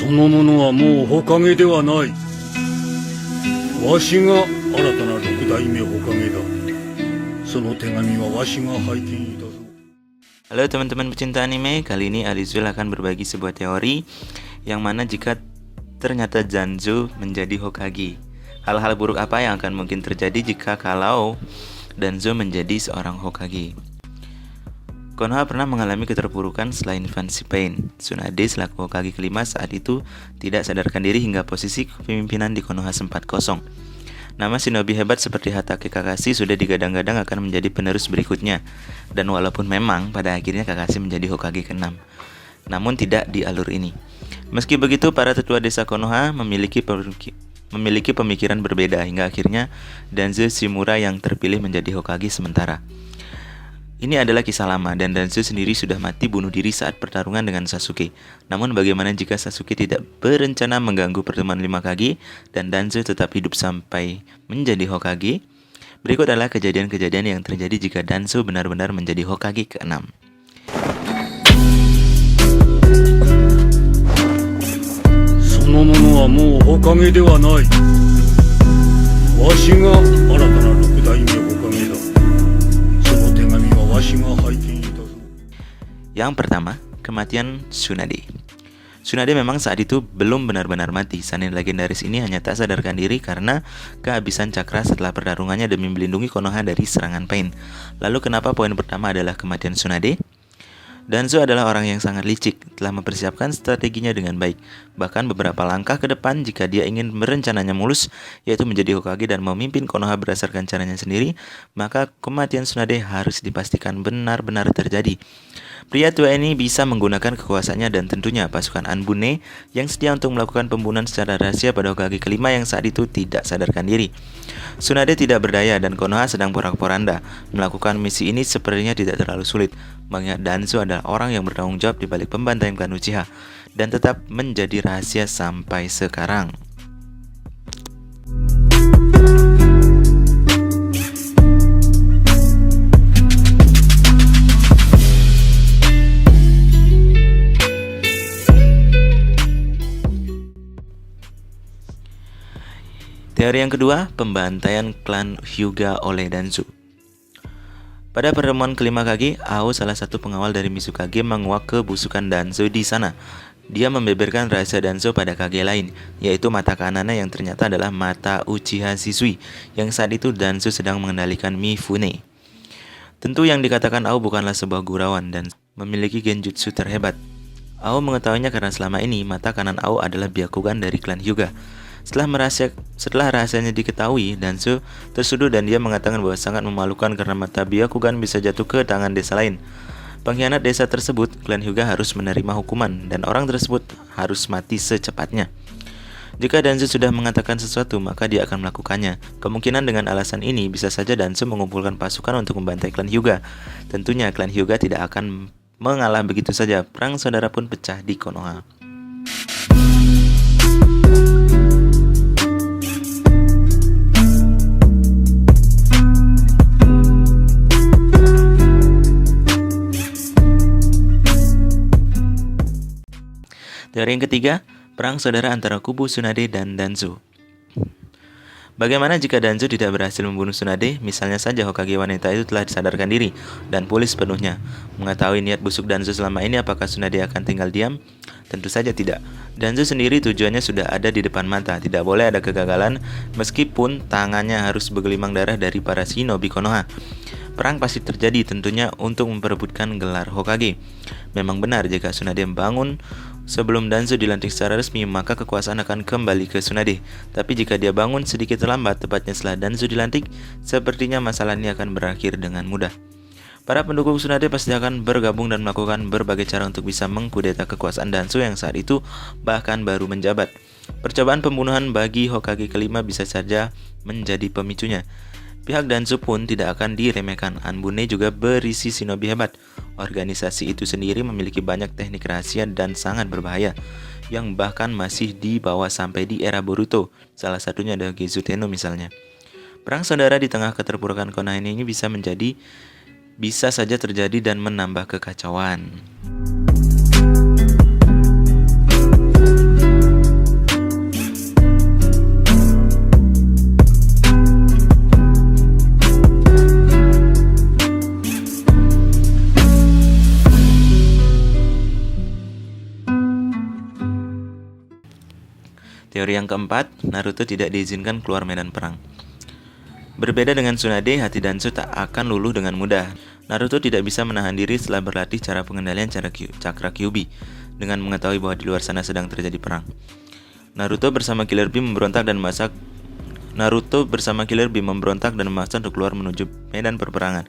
そのものはもう火影ではない。わしが新たな六代目火影だ。その手紙はわしが拝見いたぞ。Halo teman-teman pecinta anime, kali ini Arizul akan berbagi sebuah teori yang mana jika ternyata Danzo menjadi Hokage, hal-hal buruk apa yang akan mungkin terjadi jika kalau Danzo menjadi seorang Hokage. Konoha pernah mengalami keterpurukan selain Fancy Pain. Tsunade selaku Hokage kelima saat itu tidak sadarkan diri hingga posisi kepemimpinan di Konoha sempat kosong. Nama shinobi hebat seperti Hatake Kakashi sudah digadang-gadang akan menjadi penerus berikutnya. Dan walaupun memang pada akhirnya Kakashi menjadi Hokage ke-6, namun tidak di alur ini. Meski begitu, para tetua desa Konoha memiliki pemikiran berbeda hingga akhirnya Danzo Shimura yang terpilih menjadi Hokage sementara. Ini adalah kisah lama dan Danzo sendiri sudah mati bunuh diri saat pertarungan dengan Sasuke. Namun bagaimana jika Sasuke tidak berencana mengganggu pertemuan 5 Kage dan Danzo tetap hidup sampai menjadi Hokage? Berikut adalah kejadian-kejadian yang terjadi jika Danzo benar-benar menjadi Hokage ke-6. Yang pertama, kematian Tsunade. Tsunade memang saat itu belum benar-benar mati. Sanin legendaris ini hanya tak sadarkan diri karena kehabisan cakra setelah pertarungannya demi melindungi Konoha dari serangan Pain. Lalu kenapa poin pertama adalah kematian Tsunade? Danzo adalah orang yang sangat licik, telah mempersiapkan strateginya dengan baik. Bahkan beberapa langkah ke depan jika dia ingin merencananya mulus, yaitu menjadi Hokage dan memimpin Konoha berdasarkan caranya sendiri, maka kematian Tsunade harus dipastikan benar-benar terjadi. Pria tua ini bisa menggunakan kekuasaannya dan tentunya pasukan Anbune yang sedia untuk melakukan pembunuhan secara rahasia pada Hokage kelima yang saat itu tidak sadarkan diri. Tsunade tidak berdaya dan Konoha sedang porak-poranda. Melakukan misi ini sepertinya tidak terlalu sulit, mengingat Danzo adalah orang yang bertanggung jawab di balik pembantaian klan Uchiha dan tetap menjadi rahasia sampai sekarang. Teori yang kedua, pembantaian klan Hyuga oleh Danzo. Pada pertemuan kelima Kage, Ao, salah satu pengawal dari Mizukage, menguak kebusukan Danzo di sana. Dia membeberkan rahasia Danzo pada Kage lain, yaitu mata kanannya yang ternyata adalah mata Uchiha Shisui, yang saat itu Danzo sedang mengendalikan Mifune. Tentu yang dikatakan Ao bukanlah sebuah gurauan dan memiliki genjutsu terhebat. Ao mengetahuinya karena selama ini mata kanan Ao adalah Byakugan dari klan Hyuga. Setelah rahasianya diketahui, Danzo tersudut dan dia mengatakan bahwa sangat memalukan karena mata Byakugan bisa jatuh ke tangan desa lain. Pengkhianat desa tersebut, klan Hyuga harus menerima hukuman dan orang tersebut harus mati secepatnya. Jika Danzo sudah mengatakan sesuatu, maka dia akan melakukannya. Kemungkinan dengan alasan ini bisa saja Danzo mengumpulkan pasukan untuk membantai klan Hyuga. Tentunya klan Hyuga tidak akan mengalah begitu saja. Perang saudara pun pecah di Konoha. Teori yang ketiga, perang saudara antara kubu Tsunade dan Danzo. Bagaimana jika Danzo tidak berhasil membunuh Tsunade? Misalnya saja Hokage wanita itu telah disadarkan diri dan pulih sepenuhnya. Mengetahui niat busuk Danzo selama ini, apakah Tsunade akan tinggal diam? Tentu saja tidak. Danzo sendiri tujuannya sudah ada di depan mata. Tidak boleh ada kegagalan meskipun tangannya harus bergelimang darah dari para shinobi Konoha. Perang pasti terjadi tentunya untuk memperebutkan gelar Hokage. Memang benar jika Tsunade bangun sebelum Danzo dilantik secara resmi, maka kekuasaan akan kembali ke Tsunade. Tapi jika dia bangun sedikit terlambat, tepatnya setelah Danzo dilantik, sepertinya masalah ini akan berakhir dengan mudah. Para pendukung Tsunade pasti akan bergabung dan melakukan berbagai cara untuk bisa mengkudeta kekuasaan Danzo yang saat itu bahkan baru menjabat. Percobaan pembunuhan bagi Hokage kelima bisa saja menjadi pemicunya. Pihak Danzo pun tidak akan diremehkan. Anbune juga berisi shinobi hebat. Organisasi itu sendiri memiliki banyak teknik rahasia dan sangat berbahaya, yang bahkan masih dibawa sampai di era Boruto. Salah satunya adalah Gezuteno misalnya. Perang saudara di tengah keterpurukan Konoha ini bisa saja terjadi dan menambah kekacauan. Teori yang keempat, Naruto tidak diizinkan keluar medan perang. Berbeda dengan Tsunade, hati Danzo tak akan luluh dengan mudah. Naruto tidak bisa menahan diri setelah berlatih cara pengendalian cakra Kyuubi dengan mengetahui bahwa di luar sana sedang terjadi perang. Naruto bersama Killer Bee memberontak dan memaksa untuk keluar menuju medan perperangan.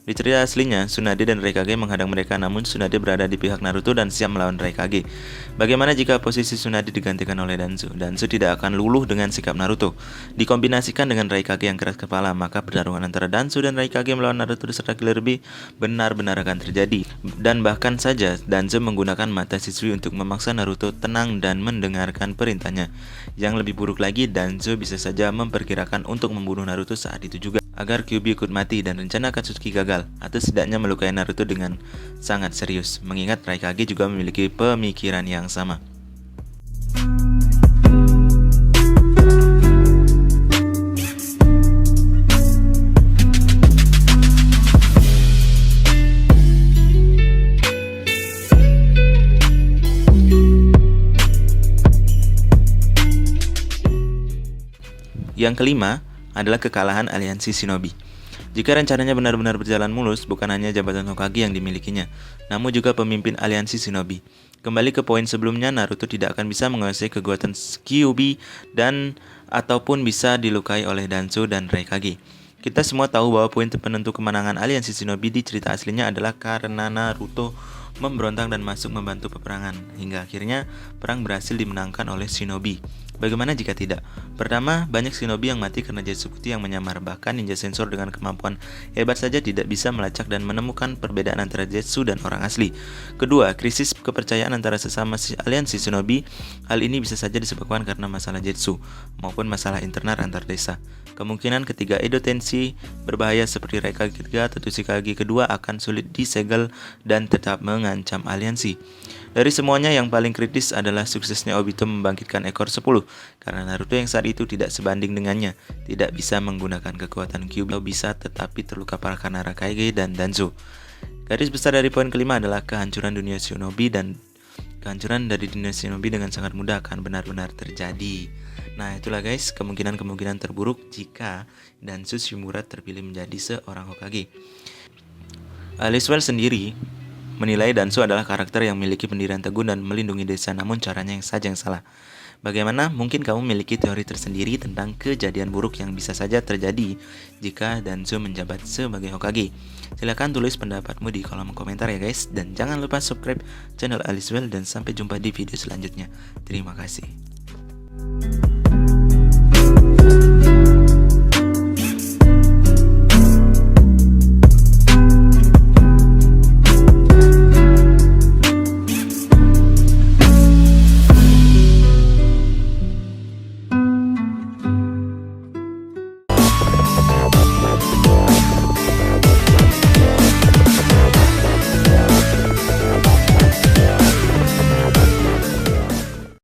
Di cerita aslinya, Tsunade dan Raikage menghadang mereka, namun Tsunade berada di pihak Naruto dan siap melawan Raikage. Bagaimana jika posisi Tsunade digantikan oleh Danzo? Danzo tidak akan luluh dengan sikap Naruto. Dikombinasikan dengan Raikage yang keras kepala, maka pertarungan antara Danzo dan Raikage melawan Naruto serta Killer Bee benar-benar akan terjadi. Dan bahkan saja, Danzo menggunakan mata siswi untuk memaksa Naruto tenang dan mendengarkan perintahnya. Yang lebih buruk lagi, Danzo bisa saja memperkirakan untuk membunuh Naruto saat itu juga, agar Kyuubi ikut mati dan rencana Akatsuki gagal, atau setidaknya melukai Naruto dengan sangat serius, mengingat Raikage juga memiliki pemikiran yang sama. Yang kelima adalah kekalahan aliansi Shinobi. Jika rencananya benar-benar berjalan mulus, bukan hanya jabatan Hokage yang dimilikinya, namun juga pemimpin aliansi Shinobi. Kembali ke poin sebelumnya, Naruto tidak akan bisa menguasai kekuatan Kyuubi dan ataupun bisa dilukai oleh Danzo dan Raikage. Kita semua tahu bahwa poin penentu kemenangan aliansi Shinobi di cerita aslinya adalah karena Naruto memberontak dan masuk membantu peperangan, hingga akhirnya perang berhasil dimenangkan oleh Shinobi. Bagaimana jika tidak? Pertama, banyak shinobi yang mati karena Zetsu putih yang menyamar. Bahkan ninja sensor dengan kemampuan hebat saja tidak bisa melacak dan menemukan perbedaan antara Zetsu dan orang asli. Kedua, krisis kepercayaan antara sesama aliansi shinobi. Hal ini bisa saja disebabkan karena masalah Zetsu maupun masalah internal antar desa. Kemungkinan ketiga, Edo Tensei berbahaya seperti Raikage ketiga atau Tsuchikage kedua akan sulit disegel dan tetap mengancam aliansi. Dari semuanya, yang paling kritis adalah suksesnya Obito membangkitkan ekor 10, karena Naruto yang saat itu tidak sebanding dengannya, tidak bisa menggunakan kekuatan Kyuubi, bisa tetapi terluka parah karena Raikage dan Danzo. Garis besar dari poin kelima adalah kehancuran dunia shinobi, dan kehancuran dari dunia shinobi dengan sangat mudah akan benar-benar terjadi. Nah, itulah guys, kemungkinan-kemungkinan terburuk jika Danzo Shimura terpilih menjadi seorang Hokage. Alice Well sendiri menilai Danzo adalah karakter yang memiliki pendirian teguh dan melindungi desa, namun caranya yang salah. Bagaimana? Mungkin kamu memiliki teori tersendiri tentang kejadian buruk yang bisa saja terjadi jika Danzo menjabat sebagai Hokage. Silahkan tulis pendapatmu di kolom komentar ya guys, dan jangan lupa subscribe channel Alice Well, dan sampai jumpa di video selanjutnya. Terima kasih.